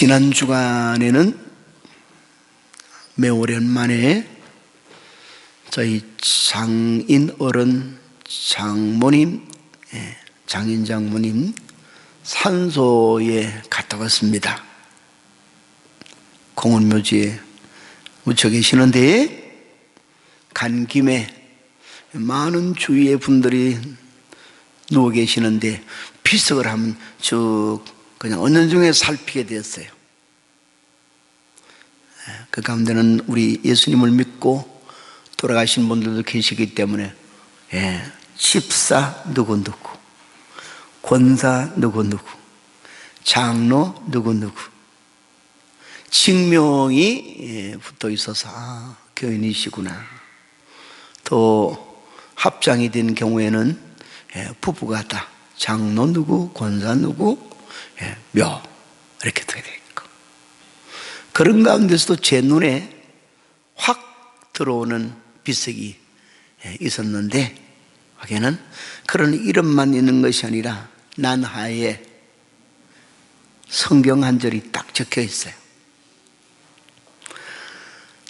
지난 주간에는 매우 오랜만에 저희 장인 어른 장모님, 장인 장모님 산소에 갔다 왔습니다. 공원묘지에 묻혀 계시는데 간 김에 많은 주위의 분들이 누워 계시는데 비석을 하면 쭉 그냥 어느 중에 살피게 되었어요. 그 가운데는 우리 예수님을 믿고 돌아가신 분들도 계시기 때문에 집사 누구누구, 권사 누구누구, 장로 누구누구 직명이 붙어 있어서 교인이시구나. 또 합장이 된 경우에는 부부가 다 장로 누구, 권사 누구, 묘 이렇게 되어 있고, 그런 가운데서도 제 눈에 확 들어오는 비석이 있었는데, 거기에는 그런 이름만 있는 것이 아니라 난하에 성경 한 절이 딱 적혀 있어요.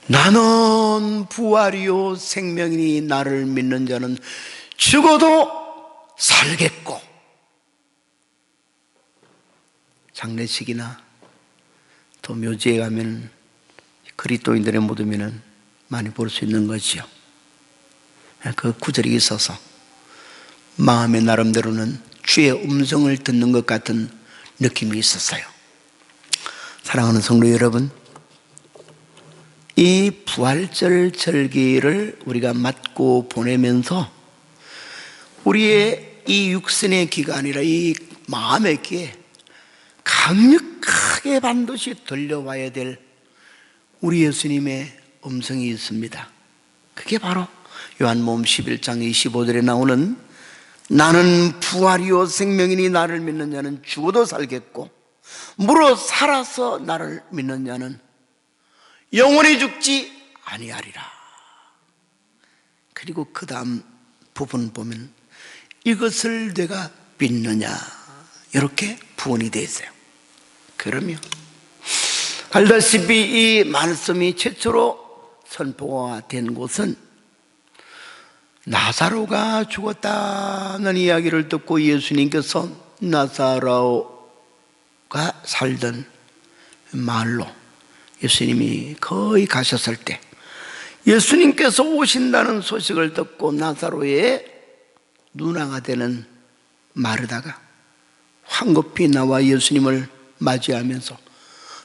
나는 부활이요 생명이니 나를 믿는 자는 죽어도 살겠고. 장례식이나 또 묘지에 가면 그리스도인들의 무덤에는 많이 볼 수 있는 거지요. 그 구절이 있어서 마음의 나름대로는 주의 음성을 듣는 것 같은 느낌이 있었어요. 사랑하는 성도 여러분, 이 부활절 절기를 우리가 맞고 보내면서 우리의 이 육신의 기가 아니라 이 마음의 기에 강력하게 반드시 들려와야 될 우리 예수님의 음성이 있습니다. 그게 바로 요한복음 11장 25절에 나오는 나는 부활이요 생명이니 나를 믿는 자는 죽어도 살겠고 무릇 살아서 나를 믿는 자는 영원히 죽지 아니하리라. 그리고 그 다음 부분 보면 이것을 내가 믿느냐, 이렇게 부언이 되어 있어요. 그러면 알다시피 이 말씀이 최초로 선포가 된 곳은 나사로가 죽었다는 이야기를 듣고 예수님께서 나사로가 살던 마을로 예수님이 거의 가셨을 때, 예수님께서 오신다는 소식을 듣고 나사로의 누나가 되는 마르다가 황급히 나와 예수님을 맞이하면서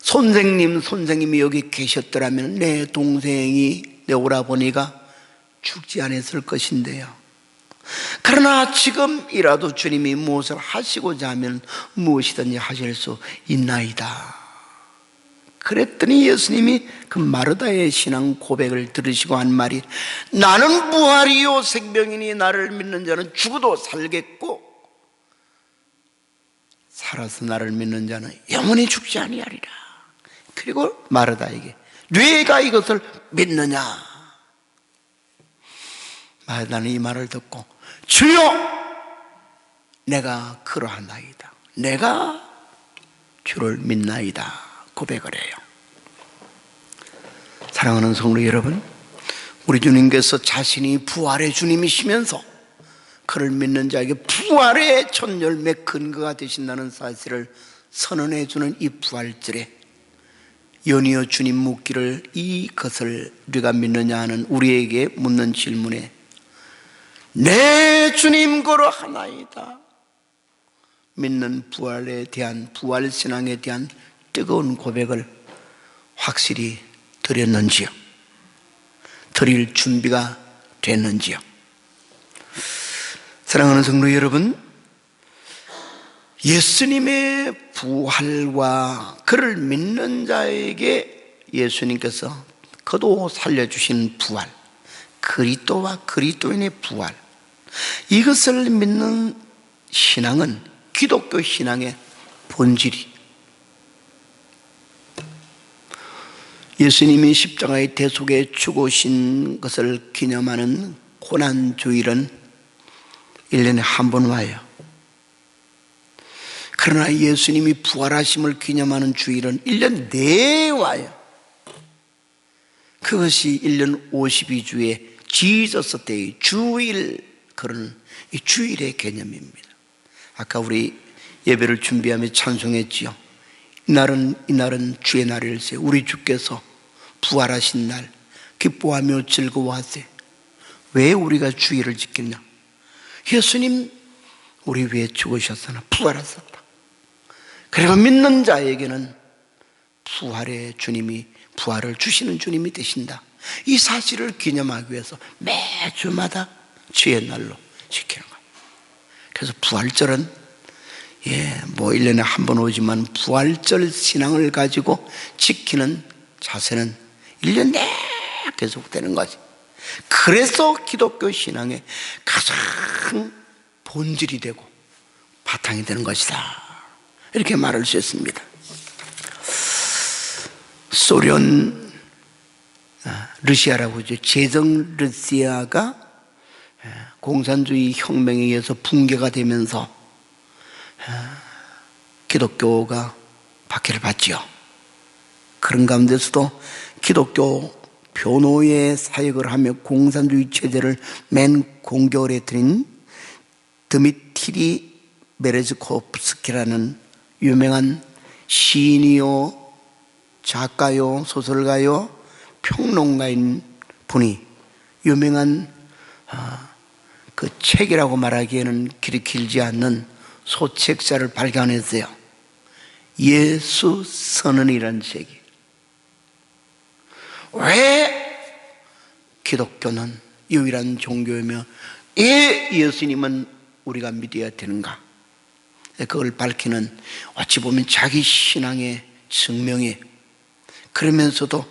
선생님이 여기 계셨더라면 내 동생이 내 오라버니가 죽지 않았을 것인데요. 그러나 지금이라도 주님이 무엇을 하시고자 하면 무엇이든지 하실 수 있나이다. 그랬더니 예수님이 그 마르다의 신앙 고백을 들으시고 한 말이 나는 부활이요 생명이니 나를 믿는 자는 죽어도 살겠고 살아서 나를 믿는 자는 영원히 죽지 아니하리라. 그리고 마르다에게 네가 이것을 믿느냐? 마르다는 이 말을 듣고 주여 내가 그러하나이다, 내가 주를 믿나이다 고백을 해요. 사랑하는 성도 여러분, 우리 주님께서 자신이 부활의 주님이시면서 그를 믿는 자에게 부활의 첫 열매 근거가 되신다는 사실을 선언해 주는 이 부활절에 연이어 주님 묻기를 이것을 우리가 믿느냐 하는 우리에게 묻는 질문에 내 주님 그러하나이다, 믿는 부활에 대한, 부활 신앙에 대한 뜨거운 고백을 확실히 드렸는지요? 드릴 준비가 됐는지요? 사랑하는 성도 여러분, 예수님의 부활과 그를 믿는 자에게 예수님께서 거둬 살려주신 부활, 그리스도와 그리스도인의 부활, 이것을 믿는 신앙은 기독교 신앙의 본질이, 예수님이 십자가의 대속에 죽으신 것을 기념하는 고난주일은 1년에 한 번 와요. 그러나 예수님이 부활하심을 기념하는 주일은 1년 내에 와요. 그것이 1년 52주의 지저스 데이, 주일, 그런 이 주일의 개념입니다. 아까 우리 예배를 준비하며 찬송했지요. 이날은 주의 날일세. 우리 주께서 부활하신 날 기뻐하며 즐거워하세. 왜 우리가 주일을 지키냐? 예수님 우리 위해 죽으셨으나 부활하셨다. 그리고 믿는 자에게는 부활의 주님이, 부활을 주시는 주님이 되신다. 이 사실을 기념하기 위해서 매주마다 주의 날로 지키는 거예요. 그래서 부활절은 1년에 한 번 오지만 부활절 신앙을 가지고 지키는 자세는 1년 내내 계속되는 거지. 그래서 기독교 신앙의 가장 본질이 되고 바탕이 되는 것이다, 이렇게 말할 수 있습니다. 소련, 러시아라고 하죠. 제정 러시아가 공산주의 혁명에 의해서 붕괴가 되면서 기독교가 박해를 받지요. 그런 가운데서도 기독교 변호의 사역을 하며 공산주의 체제를 맨 공격을 해드린 드미트리 메레즈코프스키라는 유명한 시인이요, 작가요, 소설가요, 평론가인 분이 유명한 그 책이라고 말하기에는 길이 길지 않는 소책자를 발견했어요. 예수 선언이라는 책이. 왜 기독교는 유일한 종교이며 왜 예수님은 우리가 믿어야 되는가? 그걸 밝히는, 어찌 보면 자기 신앙의 증명이에요. 그러면서도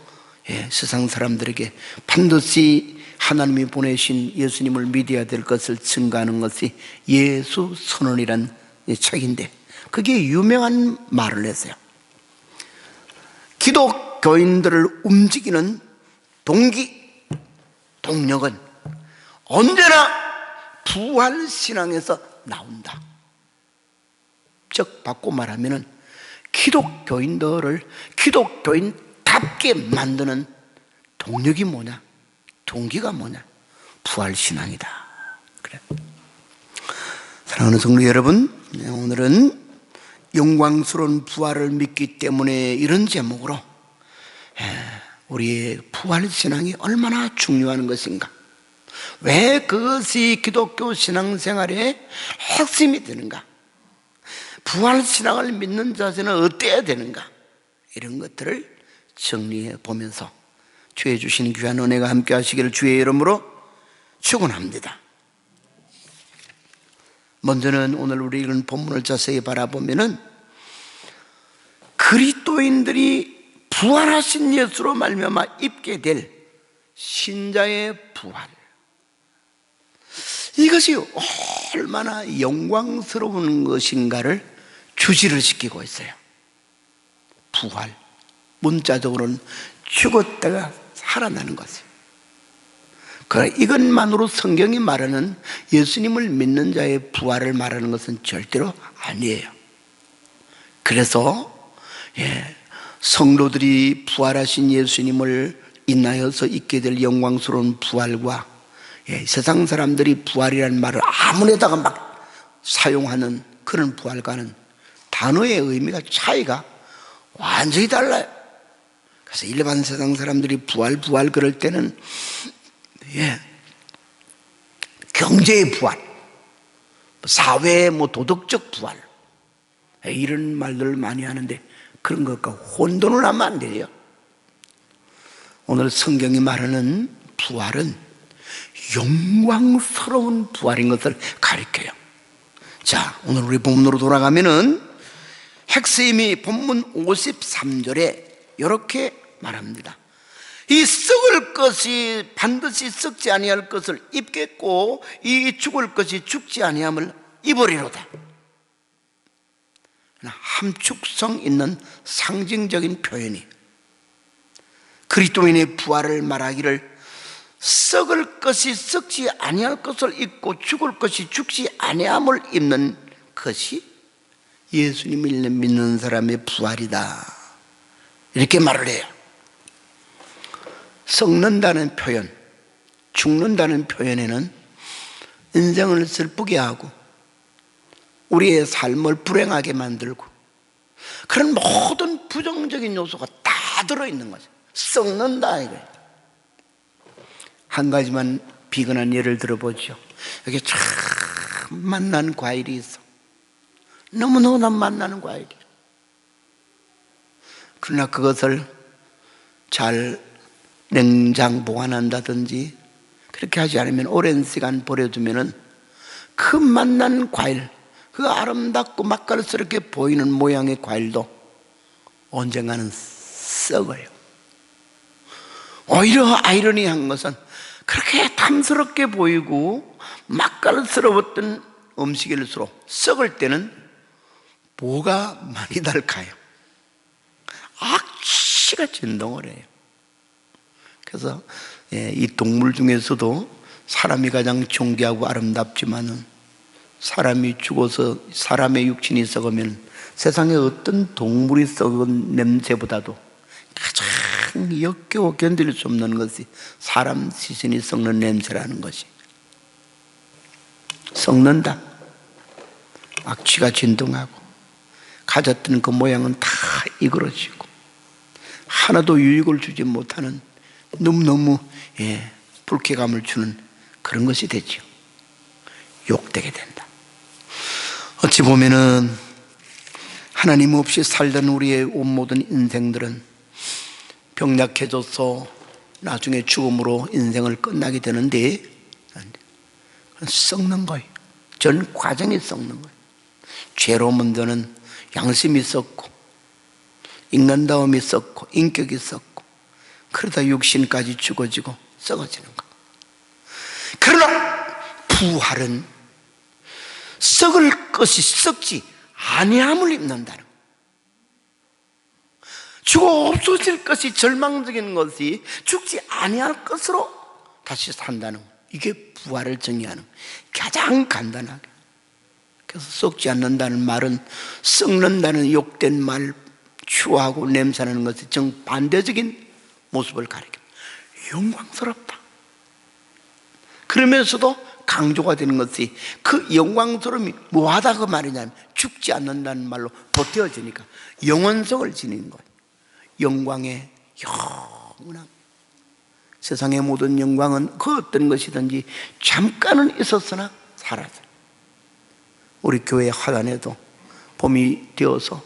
세상 사람들에게 반드시 하나님이 보내신 예수님을 믿어야 될 것을 증거하는 것이 예수 선언이란 책인데, 그게 유명한 말을 했어요. 기독교인들을 움직이는 동력은 언제나 부활신앙에서 나온다. 즉 바꿔 말하면 기독교인들을 기독교인답게 만드는 동력이 뭐냐? 동기가 뭐냐? 부활신앙이다. 그래. 사랑하는 성도 여러분, 오늘은 영광스러운 부활을 믿기 때문에 이런 제목으로 우리의 부활신앙이 얼마나 중요한 것인가, 왜 그것이 기독교 신앙생활의 핵심이 되는가, 부활신앙을 믿는 자세는 어때야 되는가, 이런 것들을 정리해 보면서 주의 주신 귀한 은혜가 함께 하시기를 주의 이름으로 축원합니다. 먼저는 오늘 우리 읽은 본문을 자세히 바라보면은 그리스도인들이 부활하신 예수로 말미암아 입게 될 신자의 부활, 이것이 얼마나 영광스러운 것인가를 주지를 시키고 있어요. 부활, 문자적으로는 죽었다가 살아나는 것이에요. 그러나 이것만으로 성경이 말하는 예수님을 믿는 자의 부활을 말하는 것은 절대로 아니에요. 그래서 성도들이 부활하신 예수님을 인하여서 있게 될 영광스러운 부활과 세상 사람들이 부활이라는 말을 아무데다가 막 사용하는 그런 부활과는 단어의 의미가 차이가 완전히 달라요. 그래서 일반 세상 사람들이 부활 그럴 때는 경제의 부활, 사회의 도덕적 부활, 이런 말들을 많이 하는데 그런 것과 혼돈을 하면 안 돼요. 오늘 성경이 말하는 부활은 영광스러운 부활인 것을 가리켜요. 자, 오늘 우리 본문으로 돌아가면은 핵심이 본문 53절에 이렇게 말합니다. 이 썩을 것이 반드시 썩지 아니할 것을 입겠고 이 죽을 것이 죽지 아니함을 입으리로다. 함축성 있는 상징적인 표현이, 그리스도인의 부활을 말하기를 썩을 것이 썩지 아니할 것을 입고 죽을 것이 죽지 아니함을 입는 것이 예수님을 믿는 사람의 부활이다, 이렇게 말을 해요. 썩는다는 표현, 죽는다는 표현에는 인생을 슬프게 하고 우리의 삶을 불행하게 만들고 그런 모든 부정적인 요소가 다 들어있는 거죠. 썩는다 이거예요. 한 가지만 비근한 예를 들어보죠. 여기 참 맛난 과일이 있어. 너무너무 맛나는 과일이야. 그러나 그것을 잘 냉장 보관한다든지 그렇게 하지 않으면 오랜 시간 버려두면은 그 맛난 과일, 그 아름답고 맛깔스럽게 보이는 모양의 과일도 언젠가는 썩어요. 오히려 아이러니한 것은 그렇게 탐스럽게 보이고 맛깔스러웠던 음식일수록 썩을 때는 뭐가 많이 달까요? 악취가 진동을 해요. 그래서 이 동물 중에서도 사람이 가장 존귀하고 아름답지만은 사람이 죽어서 사람의 육신이 썩으면 세상에 어떤 동물이 썩은 냄새보다도 가장 역겨워 견딜 수 없는 것이 사람 시신이 썩는 냄새라는 것이. 썩는다. 악취가 진동하고 가졌던 그 모양은 다 이그러지고 하나도 유익을 주지 못하는 너무너무 불쾌감을 주는 그런 것이 되죠. 욕되게 된다. 어찌 보면은 하나님 없이 살던 우리의 온 모든 인생들은 병약해져서 나중에 죽음으로 인생을 끝나게 되는데 썩는 거예요. 전 과정이 썩는 거예요. 죄로 먼저는 양심이 썩고 인간다움이 썩고 인격이 썩고 그러다 육신까지 죽어지고 썩어지는 거. 그러나 부활은 썩을 것이 썩지 아니함을 입는다는 거. 죽어 없어질 것이 절망적인 것이 죽지 아니할 것으로 다시 산다는 거. 이게 부활을 정의하는 가장 간단하게. 그래서 썩지 않는다는 말은 썩는다는 욕된 말, 추하고 냄새나는 것의 정반대적인 모습을 가리킵니다. 영광스럽다. 그러면서도 강조가 되는 것이 그 영광스러움이 뭐하다 그 말이냐면 죽지 않는다는 말로 보태어지니까 영원성을 지니는 거예요. 영광의 영원함. 세상의 모든 영광은 그 어떤 것이든지 잠깐은 있었으나 사라져. 우리 교회 화단에도 봄이 되어서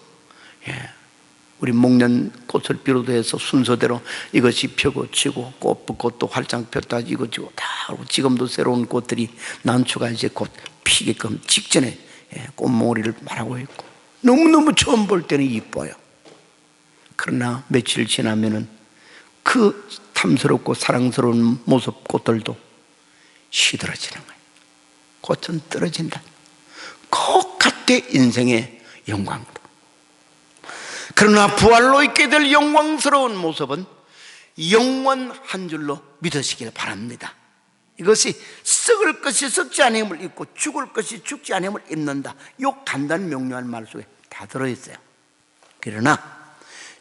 우리 목련 꽃을 비롯해서 순서대로 이것이 펴고 지고 꽃 붓고 또 활짝 폈다 이거지고 다 하고 지금도 새로운 꽃들이 난초가 이제 곧 피게끔 직전에 꽃몽오리를 말하고 있고 너무너무 처음 볼 때는 이뻐요. 그러나 며칠 지나면은 그 탐스럽고 사랑스러운 모습 꽃들도 시들어지는 거예요. 꽃은 떨어진다. 꼭 같아 인생의 영광으로. 그러나 부활로 있게 될 영광스러운 모습은 영원한 줄로 믿으시길 바랍니다. 이것이 썩을 것이 썩지 아니함을 입고 죽을 것이 죽지 아니함을 입는다. 이 간단 명료한 말 속에 다 들어있어요. 그러나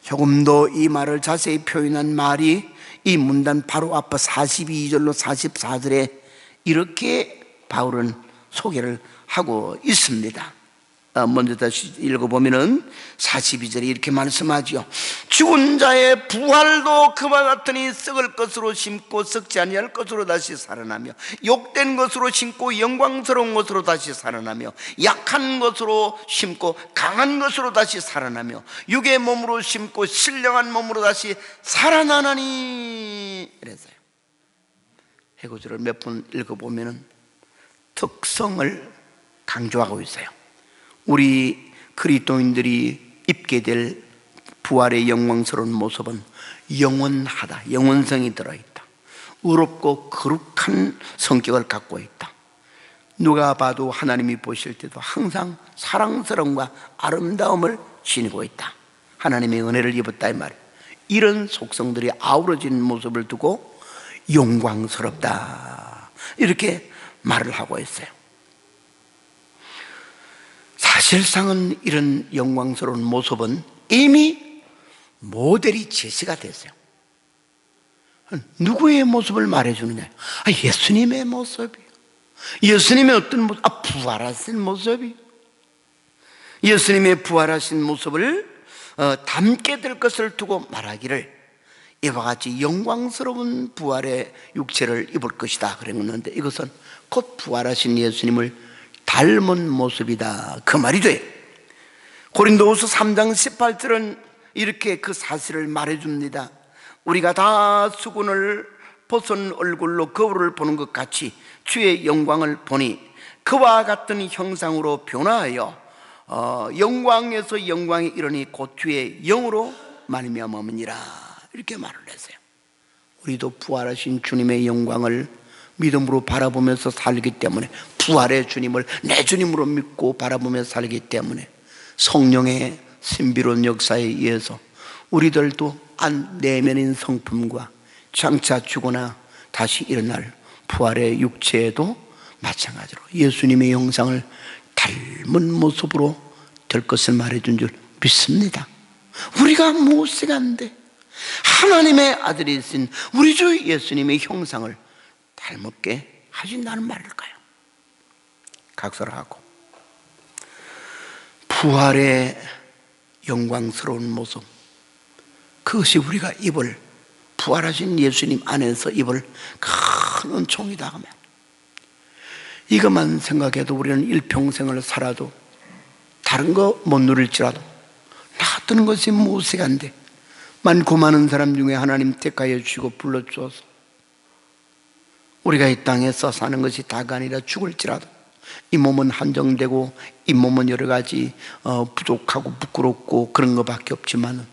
조금 더 이 말을 자세히 표현한 말이 이 문단 바로 앞에 42절로 44절에 이렇게 바울은 소개를 하고 있습니다. 먼저 다시 읽어보면은 42절에 이렇게 말씀하지요. 죽은 자의 부활도 그와 같으니 썩을 것으로 심고 썩지 아니할 것으로 다시 살아나며 욕된 것으로 심고 영광스러운 것으로 다시 살아나며 약한 것으로 심고 강한 것으로 다시 살아나며 육의 몸으로 심고 신령한 몸으로 다시 살아나나니 이랬어요. 해구절을 몇 번 읽어보면은 특성을 강조하고 있어요. 우리 그리스도인들이 입게 될 부활의 영광스러운 모습은 영원하다. 영원성이 들어있다. 의롭고 거룩한 성격을 갖고 있다. 누가 봐도 하나님이 보실 때도 항상 사랑스러움과 아름다움을 지니고 있다. 하나님의 은혜를 입었다 이 말이에요. 이런 속성들이 아우러진 모습을 두고 영광스럽다 이렇게 말을 하고 있어요. 사실상은 이런 영광스러운 모습은 이미 모델이 제시가 됐어요. 누구의 모습을 말해주느냐? 예수님의 모습이요. 예수님의 어떤 모습? 부활하신 모습이요. 예수님의 부활하신 모습을 담게 될 것을 두고 말하기를 이와 같이 영광스러운 부활의 육체를 입을 것이다 그랬는데, 이것은 곧 부활하신 예수님을 닮은 모습이다 그 말이 돼. 고린도후서 3장 18절은 이렇게 그 사실을 말해줍니다. 우리가 다 수군을 벗은 얼굴로 거울을 보는 것 같이 주의 영광을 보니 그와 같은 형상으로 변화하여 영광에서 영광에 이르니 곧 주의 영으로 말미암음이니라, 이렇게 말을 했어요. 우리도 부활하신 주님의 영광을 믿음으로 바라보면서 살기 때문에, 부활의 주님을 내 주님으로 믿고 바라보며 살기 때문에 성령의 신비로운 역사에 의해서 우리들도 내면인 성품과 장차 죽거나 다시 일어날 부활의 육체에도 마찬가지로 예수님의 형상을 닮은 모습으로 될 것을 말해준 줄 믿습니다. 우리가 무엇이간데 하나님의 아들이신 우리 주 예수님의 형상을 닮게 하신다는 말일까요? 각설하고 부활의 영광스러운 모습, 그것이 우리가 입을, 부활하신 예수님 안에서 입을 큰 은총이다 하면, 이것만 생각해도 우리는 일평생을 살아도 다른 거 못 누릴지라도 놔두는 것이 무엇이간데, 많고 많은 사람 중에 하나님 택하여 주시고 불러주어서 우리가 이 땅에서 사는 것이 다가 아니라 죽을지라도 이 몸은 한정되고 이 몸은 여러 가지 부족하고 부끄럽고 그런 것밖에 없지만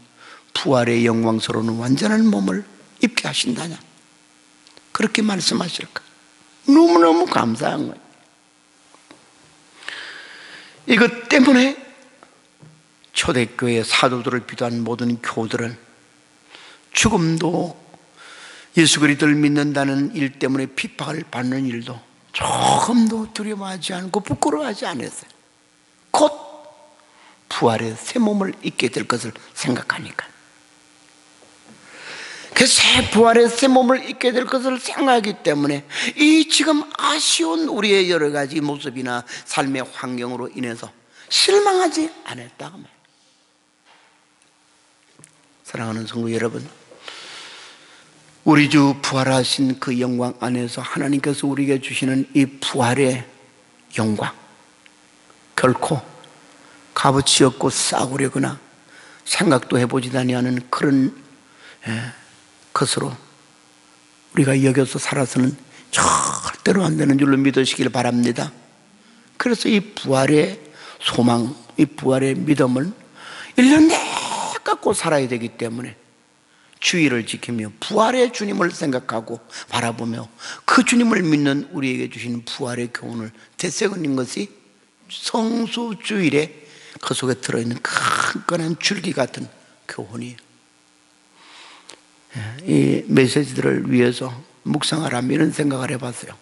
부활의 영광스러운 완전한 몸을 입게 하신다냐, 그렇게 말씀하실까? 너무너무 감사한 거예요. 이것 때문에 초대교회 사도들을 비롯한 모든 교들은 죽음도 예수 그리스도를 믿는다는 일 때문에 핍박을 받는 일도 조금도 두려워하지 않고 부끄러워하지 않았어요. 곧 부활의 새 몸을 입게 될 것을 생각하니까. 그 새 부활의 새 몸을 입게 될 것을 생각하기 때문에 이 지금 아쉬운 우리의 여러 가지 모습이나 삶의 환경으로 인해서 실망하지 않았다고 말해요. 사랑하는 성도 여러분, 우리 주 부활하신 그 영광 안에서 하나님께서 우리에게 주시는 이 부활의 영광, 결코 값어치 없고 싸구려거나 생각도 해보지도 아니하는 그런 것으로 우리가 여겨서 살아서는 절대로 안 되는 줄로 믿으시길 바랍니다. 그래서 이 부활의 소망, 이 부활의 믿음을 1년 내내 갖고 살아야 되기 때문에 주의를 지키며 부활의 주님을 생각하고 바라보며 그 주님을 믿는 우리에게 주신 부활의 교훈을 되새기는 것이 성수주일에 그 속에 들어있는 끈끈한 줄기 같은 교훈이에요. 이 메시지들을 위해서 묵상하라면 이런 생각을 해봤어요.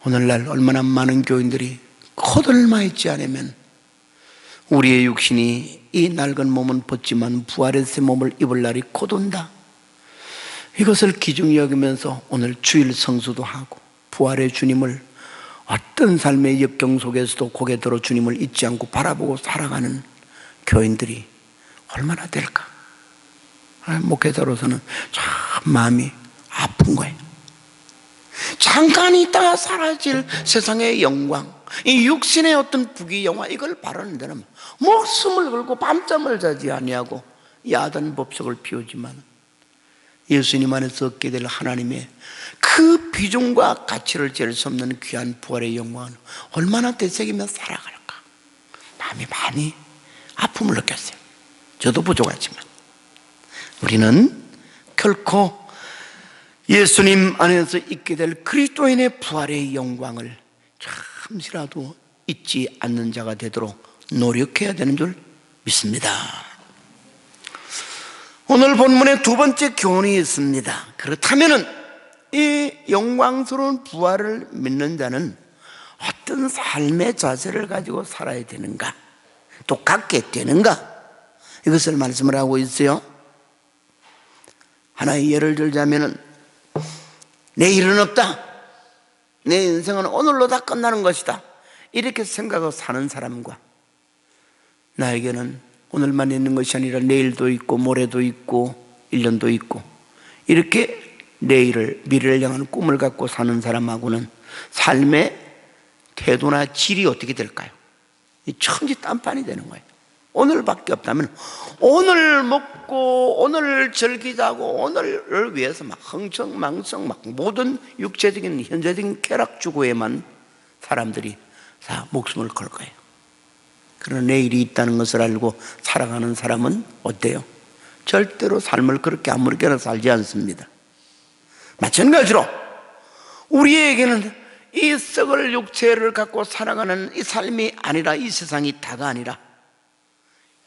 오늘날 얼마나 많은 교인들이 거들마 있지 않으면 우리의 육신이 이 낡은 몸은 벗지만 부활의 새 몸을 입을 날이 곧 온다, 이것을 기중히 여기면서 오늘 주일 성수도 하고 부활의 주님을 어떤 삶의 역경 속에서도 고개 들어 주님을 잊지 않고 바라보고 살아가는 교인들이 얼마나 될까? 목회자로서는 참 마음이 아픈 거예요. 잠깐 있다가 사라질 세상의 영광, 이 육신의 어떤 부귀영화, 이걸 바라는 데는 목숨을 걸고 밤잠을 자지 아니하고 야단 법석을 피우지만 예수님 안에서 얻게 될 하나님의 그 비중과 가치를 잴 수 없는 귀한 부활의 영광은 얼마나 되새기며 살아갈까? 마음이 많이 아픔을 느꼈어요. 저도 부족하지만 우리는 결코 예수님 안에서 있게 될 그리스도인의 부활의 영광을 잠시라도 잊지 않는 자가 되도록 노력해야 되는 줄 믿습니다. 오늘 본문에 두 번째 교훈이 있습니다. 그렇다면 이 영광스러운 부활을 믿는 자는 어떤 삶의 자세를 가지고 살아야 되는가? 또 갖게 되는가? 이것을 말씀을 하고 있어요. 하나의 예를 들자면은, 내일은 없다, 내 인생은 오늘로 다 끝나는 것이다, 이렇게 생각하고 사는 사람과, 나에게는 오늘만 있는 것이 아니라 내일도 있고 모레도 있고 1년도 있고, 이렇게 내일을, 미래를 향한 꿈을 갖고 사는 사람하고는 삶의 태도나 질이 어떻게 될까요? 천지 딴판이 되는 거예요. 오늘밖에 없다면 오늘 먹고 오늘 즐기자고, 오늘을 위해서 막 흥청망청 막 모든 육체적인 현재적인 쾌락 추구에만 사람들이 다 목숨을 걸 거예요. 그러나 내일이 있다는 것을 알고 살아가는 사람은 어때요? 절대로 삶을 그렇게 아무렇게나 살지 않습니다. 마찬가지로 우리에게는 이 썩을 육체를 갖고 살아가는 이 삶이 아니라, 이 세상이 다가 아니라,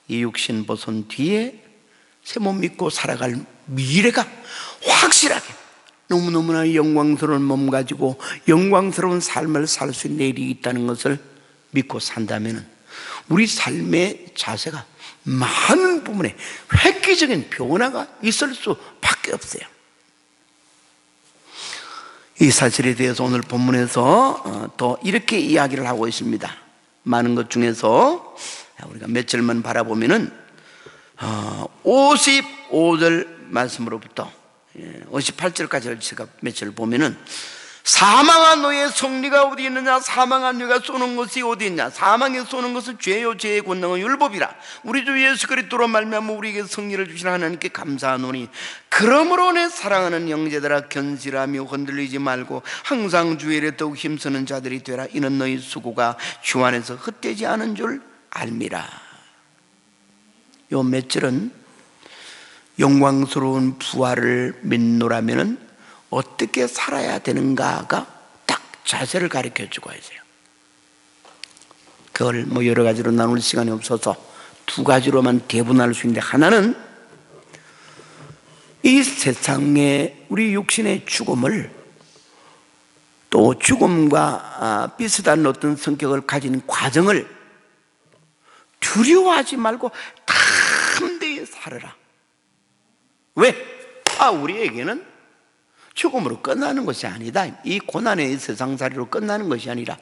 이 육신 벗은 뒤에 새 몸 믿고 살아갈 미래가 확실하게, 너무너무나 영광스러운 몸 가지고 영광스러운 삶을 살 수 있는 내일이 있다는 것을 믿고 산다면, 우리 삶의 자세가 많은 부분에 획기적인 변화가 있을 수밖에 없어요. 이 사실에 대해서 오늘 본문에서 또 이렇게 이야기를 하고 있습니다. 많은 것 중에서 우리가 몇 절만 바라보면은 55절 말씀으로부터 58절까지를 제가 몇 절 보면은, 사망한 너의 승리가 어디 있느냐? 사망한 너가 쏘는 것이 어디 있냐? 사망에 쏘는 것은 죄요, 죄의 권능은 율법이라. 우리 주 예수 그리스도로 말미암아 우리에게 승리를 주신 하나님께 감사하노니, 그러므로 내 사랑하는 형제들아, 견실하며 흔들리지 말고 항상 주의 일에 더욱 힘쓰는 자들이 되라. 이는 너희 수고가 주 안에서 헛되지 않은 줄 알미라. 요 몇 절은 영광스러운 부활을 믿노라면은 어떻게 살아야 되는가가 딱 자세를 가르쳐 주고 있어요. 그걸 뭐 여러 가지로 나눌 시간이 없어서 두 가지로만 대분할 수 있는데, 하나는 이 세상의 우리 육신의 죽음을, 또 죽음과 비슷한 어떤 성격을 가진 과정을 두려워하지 말고 담대히 살아라. 왜? 우리에게는 죽음으로 끝나는 것이 아니다. 이 고난의 세상살이로 끝나는 것이 아니라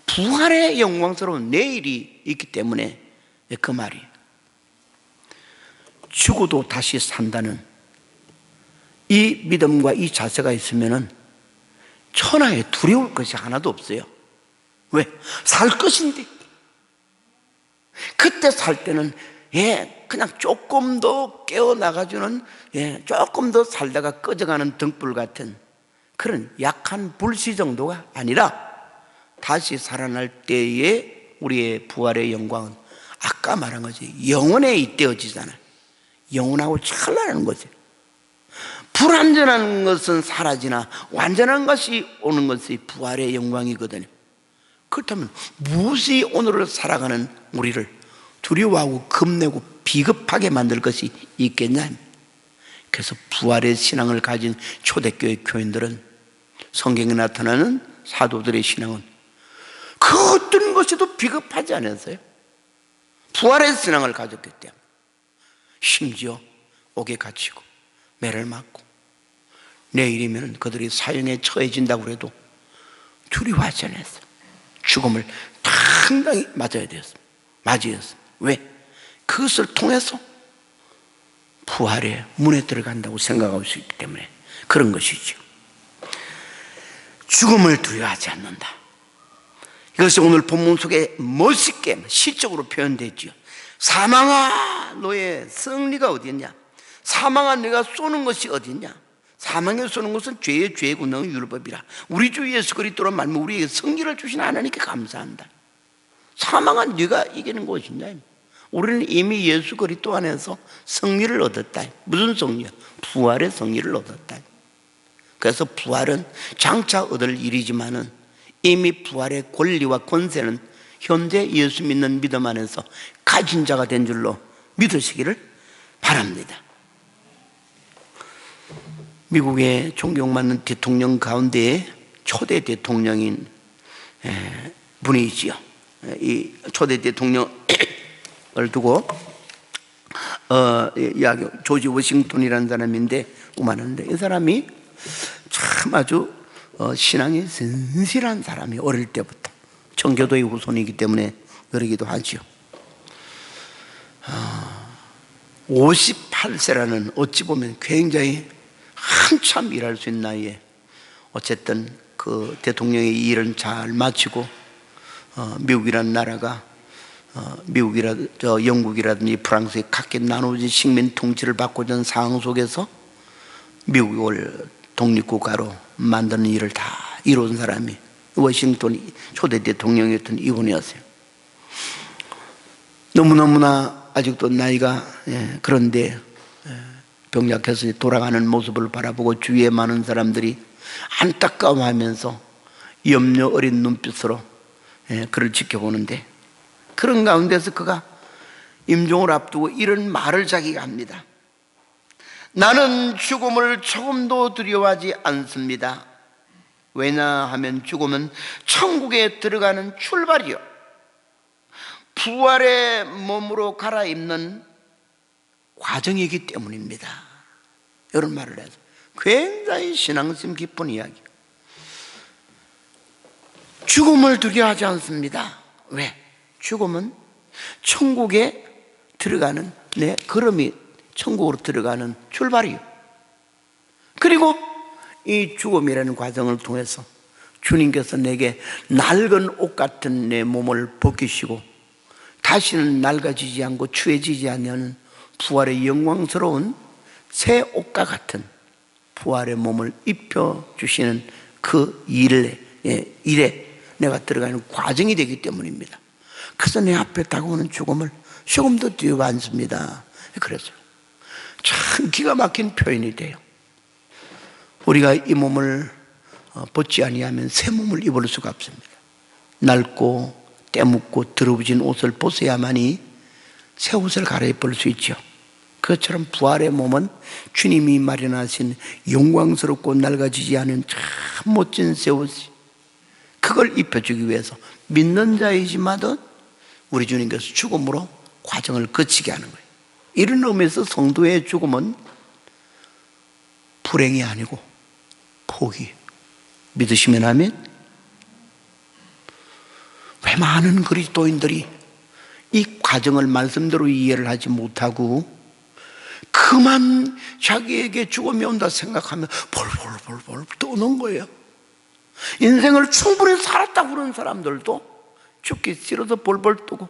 부활의 영광스러운 내일이 있기 때문에, 그 말이 죽어도 다시 산다는 이 믿음과 이 자세가 있으면은 천하에 두려울 것이 하나도 없어요. 왜? 살 것인데. 그때 살 때는 그냥 조금 더 깨어나가주는, 조금 더 살다가 꺼져가는 등불 같은 그런 약한 불씨 정도가 아니라, 다시 살아날 때의 우리의 부활의 영광은 아까 말한 거지, 영원에 잇대어지잖아요. 영원하고 찬란한 거지. 불완전한 것은 사라지나 완전한 것이 오는 것이 부활의 영광이거든요. 그렇다면 무엇이 오늘을 살아가는 우리를 두려워하고 겁내고 비겁하게 만들 것이 있겠냐? 그래서 부활의 신앙을 가진 초대교회 교인들은, 성경에 나타나는 사도들의 신앙은 그 어떤 것에도 비겁하지 않았어요. 부활의 신앙을 가졌기 때문에. 심지어 옥에 갇히고 매를 맞고 내일이면 그들이 사형에 처해진다고 해도 두려워하지 않았어요. 죽음을 당당히 맞아야 되었습니다. 맞이했습니다. 왜? 그것을 통해서 부활의 문에 들어간다고 생각하고 있기 때문에 그런 것이죠. 죽음을 두려워하지 않는다. 이것이 오늘 본문 속에 멋있게 시적으로 표현되지요. 사망아 너의 승리가 어디였냐? 사망아 네가 쏘는 것이 어디냐? 사망에 쏘는 것은 죄의 권능은 율법이라. 우리 주 예수 그리스도로 말미암아 우리에게 승리를 주신 하나님께 감사한다. 사망한 네가 이기는 것이냐? 우리는 이미 예수 그리스도 안에서 승리를 얻었다. 무슨 승리야? 부활의 승리를 얻었다. 그래서 부활은 장차 얻을 일이지만은 이미 부활의 권리와 권세는 현재 예수 믿는 믿음 안에서 가진 자가 된 줄로 믿으시기를 바랍니다. 미국의 존경받는 대통령 가운데 초대 대통령인 분이지요. 이 초대 대통령 두고 이야기, 조지 워싱턴이라는 사람인데 많은데, 이 사람이 참 아주 신앙이 진실한 사람이, 어릴 때부터 청교도의 후손이기 때문에 그러기도 하죠. 58세라는 어찌 보면 굉장히 한참 일할 수 있는 나이에 어쨌든 그 대통령의 일은 잘 마치고 미국이라는 나라가 영국이라든지 프랑스에 각기 나눠진 식민 통치를 받고자 하는 상황 속에서 미국을 독립국가로 만드는 일을 다 이룬 사람이 워싱턴 초대 대통령이었던 이분이었어요. 너무너무나 아직도 나이가 그런데 병약해서 돌아가는 모습을 바라보고 주위에 많은 사람들이 안타까워하면서 염려 어린 눈빛으로 그를 지켜보는데, 그런 가운데서 그가 임종을 앞두고 이런 말을 자기가 합니다. 나는 죽음을 조금도 두려워하지 않습니다. 왜냐하면 죽음은 천국에 들어가는 출발이요, 부활의 몸으로 갈아입는 과정이기 때문입니다. 이런 말을 해서 굉장히 신앙심 깊은 이야기. 죽음을 두려워하지 않습니다. 왜? 죽음은 천국에 들어가는 내 걸음이 천국으로 들어가는 출발이요. 그리고 이 죽음이라는 과정을 통해서 주님께서 내게 낡은 옷 같은 내 몸을 벗기시고 다시는 낡아지지 않고 추해지지 않는 부활의 영광스러운 새 옷과 같은 부활의 몸을 입혀주시는 그 일에 내가 들어가는 과정이 되기 때문입니다. 그래서 내 앞에 다가오는 죽음을 조금도 두려워 않습니다. 그래서 참 기가 막힌 표현이 돼요. 우리가 이 몸을 벗지 아니하면 새 몸을 입을 수가 없습니다. 낡고 때묻고 더러워진 옷을 벗어야만이 새 옷을 갈아입을 수 있죠. 그것처럼 부활의 몸은 주님이 마련하신 영광스럽고 낡아지지 않은 참 멋진 새 옷이, 그걸 입혀주기 위해서 믿는 자이지만도 우리 주님께서 죽음으로 과정을 거치게 하는 거예요. 이런 의미에서 성도의 죽음은 불행이 아니고 포기. 믿으시면 아멘. 왜 많은 그리스도인들이 이 과정을 말씀대로 이해를 하지 못하고 그만 자기에게 죽음이 온다 생각하면 벌벌벌벌 떠는 거예요. 인생을 충분히 살았다고 그러는 사람들도 죽기 싫어서 벌벌 떠고,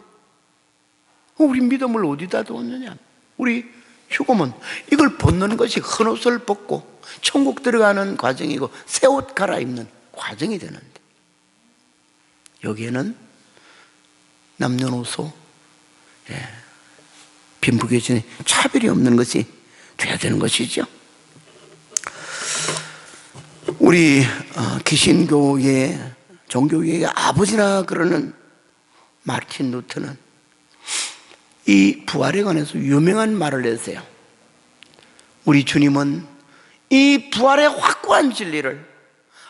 우리 믿음을 어디다 두었느냐? 우리 죽음은 이걸 벗는 것이 헌옷을 벗고 천국 들어가는 과정이고 새 옷 갈아입는 과정이 되는데, 여기에는 남녀노소 빈부귀천의 차별이 없는 것이 돼야 되는 것이죠. 우리 기신교의 종교계의 아버지라 그러는 마르틴 루터는 이 부활에 관해서 유명한 말을 했어요. 우리 주님은 이 부활의 확고한 진리를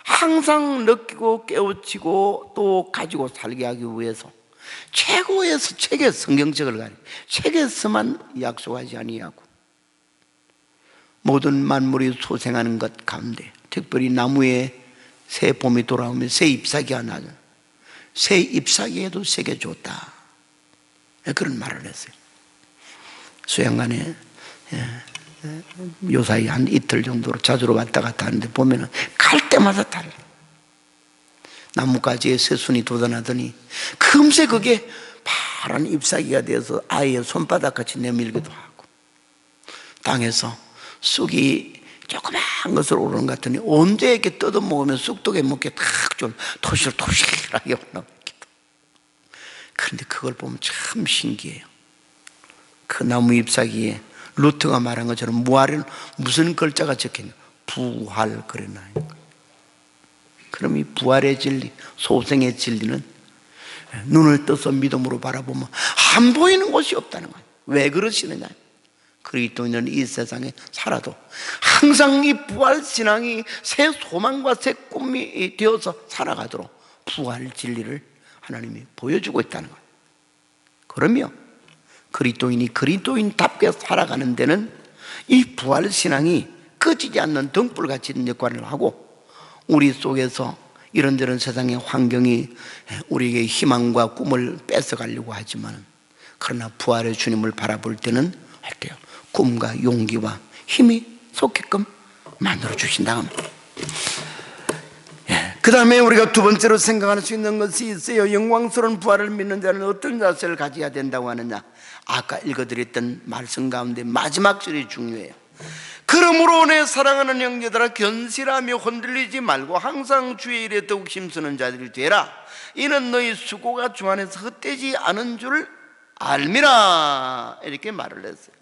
항상 느끼고 깨우치고 또 가지고 살게 하기 위해서 최고에서 책에 성경책을 가리 책에서만 약속하지 아니하고 모든 만물이 소생하는 것 가운데 특별히 나무에 새 봄이 돌아오면 새 잎사귀가 나죠. 새 잎사귀에도 새겨줬다, 그런 말을 했어요. 수양간에 요사이 한 이틀 정도로 자주로 왔다 갔다 하는데 보면은 갈 때마다 달라. 나뭇가지에 새순이 돋아나더니 금세 그게 파란 잎사귀가 되어서 아이의 손바닥같이 내밀기도 하고, 땅에서 쑥이 조그만 것을 오르는 것 같더니 언제 이렇게 뜯어먹으면 쑥독에 먹게 탁 좀 토실토실하게 올라오기도. 그런데 그걸 보면 참 신기해요. 그 나무 잎사귀에 루터가 말한 것처럼 무활은 무슨 글자가 적혀있나? 부활 그랬나요? 그럼 이 부활의 진리, 소생의 진리는 눈을 떠서 믿음으로 바라보면 안 보이는 곳이 없다는 거예요. 왜 그러시느냐? 그리스도인은 이 세상에 살아도 항상 이 부활 신앙이 새 소망과 새 꿈이 되어서 살아가도록 부활 진리를 하나님이 보여주고 있다는 거예요. 그러면 그리스도인이 그리스도인답게 살아가는 데는 이 부활신앙이 꺼지지 않는 등불같이 역할을 하고, 우리 속에서 이런저런 세상의 환경이 우리에게 희망과 꿈을 뺏어가려고 하지만, 그러나 부활의 주님을 바라볼 때는 어때요? 꿈과 용기와 힘이 솟게끔 만들어주신다 합니다. 그 다음에 우리가 두 번째로 생각할 수 있는 것이 있어요. 영광스러운 부활을 믿는 자는 어떤 자세를 가져야 된다고 하느냐? 아까 읽어드렸던 말씀 가운데 마지막 절이 중요해요. 그러므로 내 사랑하는 형제들아, 견실하며 흔들리지 말고 항상 주의 일에 더욱 힘쓰는 자들이 되라. 이는 너희 수고가 주 안에서 헛되지 않은 줄 알미라. 이렇게 말을 했어요.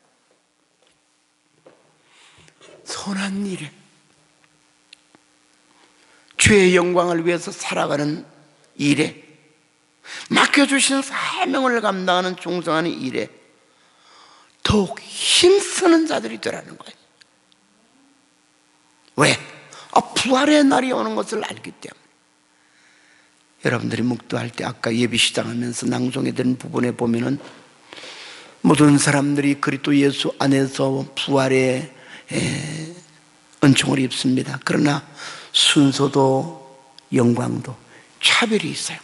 선한 일에, 주의 영광을 위해서 살아가는 일에, 맡겨주신 사명을 감당하는 충성하는 일에 더욱 힘쓰는 자들이 되라는 거예요. 왜? 부활의 날이 오는 것을 알기 때문에. 여러분들이 묵도할 때 아까 예비 시작하면서 낭송해드린 부분에 보면은 모든 사람들이 그리스도 예수 안에서 부활의 은총을 입습니다. 그러나 순서도 영광도 차별이 있어요.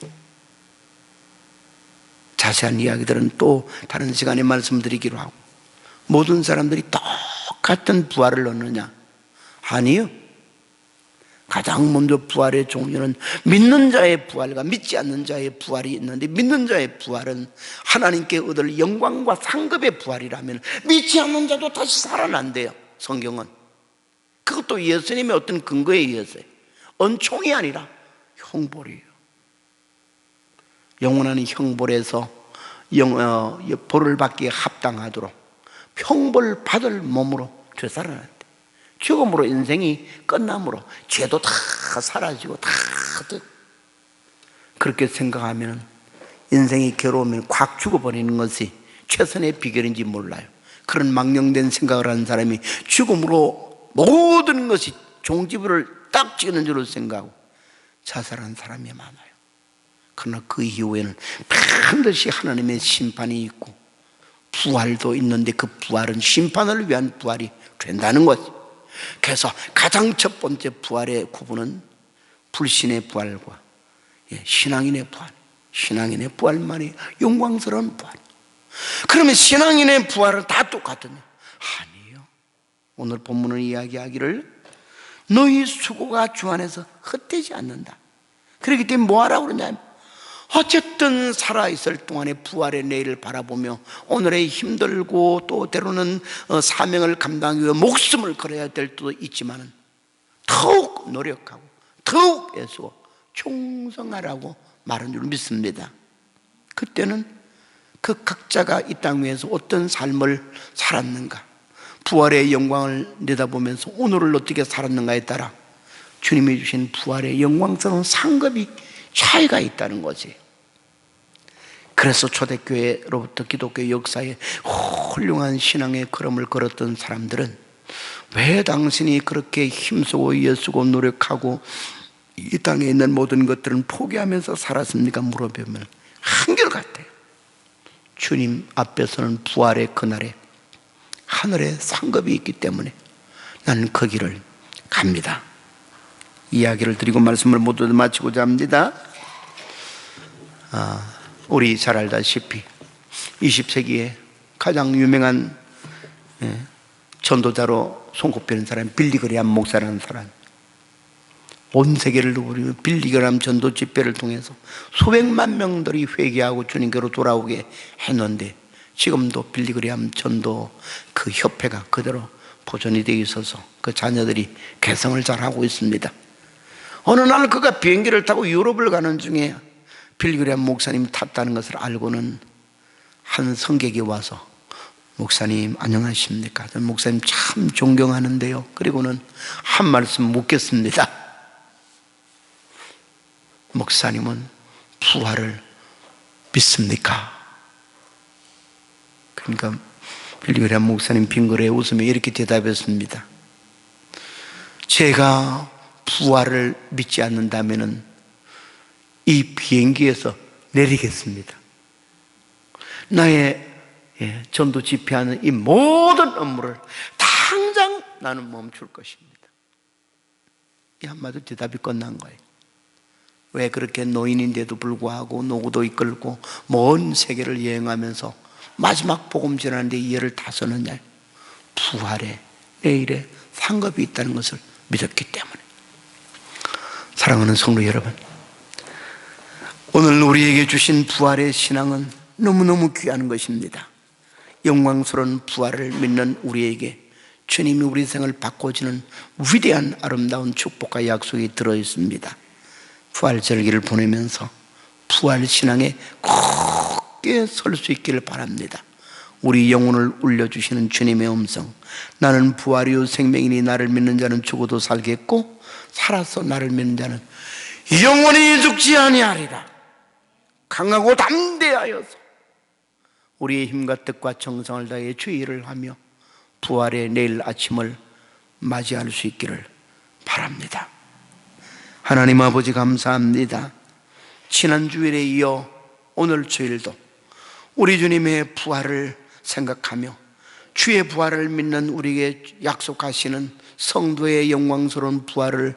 자세한 이야기들은 또 다른 시간에 말씀드리기로 하고, 모든 사람들이 똑같은 부활을 얻느냐? 아니요. 가장 먼저 부활의 종류는 믿는 자의 부활과 믿지 않는 자의 부활이 있는데, 믿는 자의 부활은 하나님께 얻을 영광과 상급의 부활이라면 믿지 않는 자도 다시 살아난대요. 성경은 그것도 예수님의 어떤 근거에 의해서요. 은총이 아니라 형벌이에요. 영원한 형벌에서 벌을 받기에 합당하도록 형벌 받을 몸으로 되살아났대. 죽음으로 인생이 끝남으로 죄도 다 사라지고 다 그렇게 생각하면 인생이 괴로우면 콱 죽어버리는 것이 최선의 비결인지 몰라요. 그런 망령된 생각을 하는 사람이 죽음으로 모든 것이 종지부를 딱 찍는 줄로 생각하고 자살한 사람이 많아요. 그러나 그 이후에는 반드시 하나님의 심판이 있고 부활도 있는데, 그 부활은 심판을 위한 부활이 된다는 거죠. 그래서 가장 첫 번째 부활의 구분은 불신의 부활과 신앙인의 부활. 신앙인의 부활만이 영광스러운 부활. 그러면 신앙인의 부활은 다 똑같으냐? 아니에요. 오늘 본문은 이야기하기를 너희 수고가 주 안에서 헛되지 않는다. 그렇기 때문에 뭐 하라고 그러냐? 어쨌든 살아있을 동안에 부활의 내일을 바라보며 오늘의 힘들고 또 때로는 사명을 감당하기 위해 목숨을 걸어야 될 때도 있지만 더욱 노력하고 더욱 애쓰고 충성하라고 말한 줄 믿습니다. 그때는 그 각자가 이 땅 위에서 어떤 삶을 살았는가, 부활의 영광을 내다보면서 오늘을 어떻게 살았는가에 따라 주님이 주신 부활의 영광스러운 상급이 차이가 있다는 거지. 그래서 초대교회로부터 기독교 역사에 훌륭한 신앙의 걸음을 걸었던 사람들은 왜 당신이 그렇게 힘쓰고 애쓰고 노력하고 이 땅에 있는 모든 것들은 포기하면서 살았습니까? 물어보면 한결같아요. 주님 앞에서는 부활의 그날에 하늘에 상급이 있기 때문에 나는 그 길을 갑니다. 이야기를 드리고 말씀을 모두 마치고자 합니다. 우리 잘 알다시피 20세기에 가장 유명한 전도자로 손꼽히는 사람, 빌리그레암 목사라는 사람, 온 세계를 누비며 빌리그레암 전도 집회를 통해서 수백만 명들이 회개하고 주님께로 돌아오게 했는데, 지금도 빌리그레암 전도 그 협회가 그대로 보존이 되어 있어서 그 자녀들이 개성을 잘 하고 있습니다. 어느 날 그가 비행기를 타고 유럽을 가는 중에 빌리그레암 목사님이 탔다는 것을 알고는 한 성객이 와서 목사님 안녕하십니까? 저는 목사님 참 존경하는데요. 그리고는 한 말씀 묻겠습니다. 목사님은 부활을 믿습니까? 그러니까 빌리그레암 목사님 빙그레 웃으며 이렇게 대답했습니다. 제가 부활을 믿지 않는다면 이 비행기에서 내리겠습니다. 나의 전도 집회하는 이 모든 업무를 당장 나는 멈출 것입니다. 이 한마디 대답이 끝난 거예요. 왜 그렇게 노인인데도 불구하고 노구도 이끌고 먼 세계를 여행하면서 마지막 복음 전하는데 이 예를 다 썼느냐? 부활에 내일에 상급이 있다는 것을 믿었기 때문에. 사랑하는 성도 여러분, 오늘 우리에게 주신 부활의 신앙은 너무너무 귀한 것입니다. 영광스러운 부활을 믿는 우리에게 주님이 우리 생을 바꿔주는 위대한 아름다운 축복과 약속이 들어있습니다. 부활 절기를 보내면서 부활 신앙에 굳게 설 수 있기를 바랍니다. 우리 영혼을 울려주시는 주님의 음성, 나는 부활이요 생명이니 나를 믿는 자는 죽어도 살겠고 살아서 나를 믿는 자는 영원히 죽지 아니하리라. 강하고 담대하여서 우리의 힘과 뜻과 정성을 다해 주의 일을 하며 부활의 내일 아침을 맞이할 수 있기를 바랍니다. 하나님 아버지 감사합니다. 지난 주일에 이어 오늘 주일도 우리 주님의 부활을 생각하며 주의 부활을 믿는 우리에게 약속하시는 성도의 영광스러운 부활을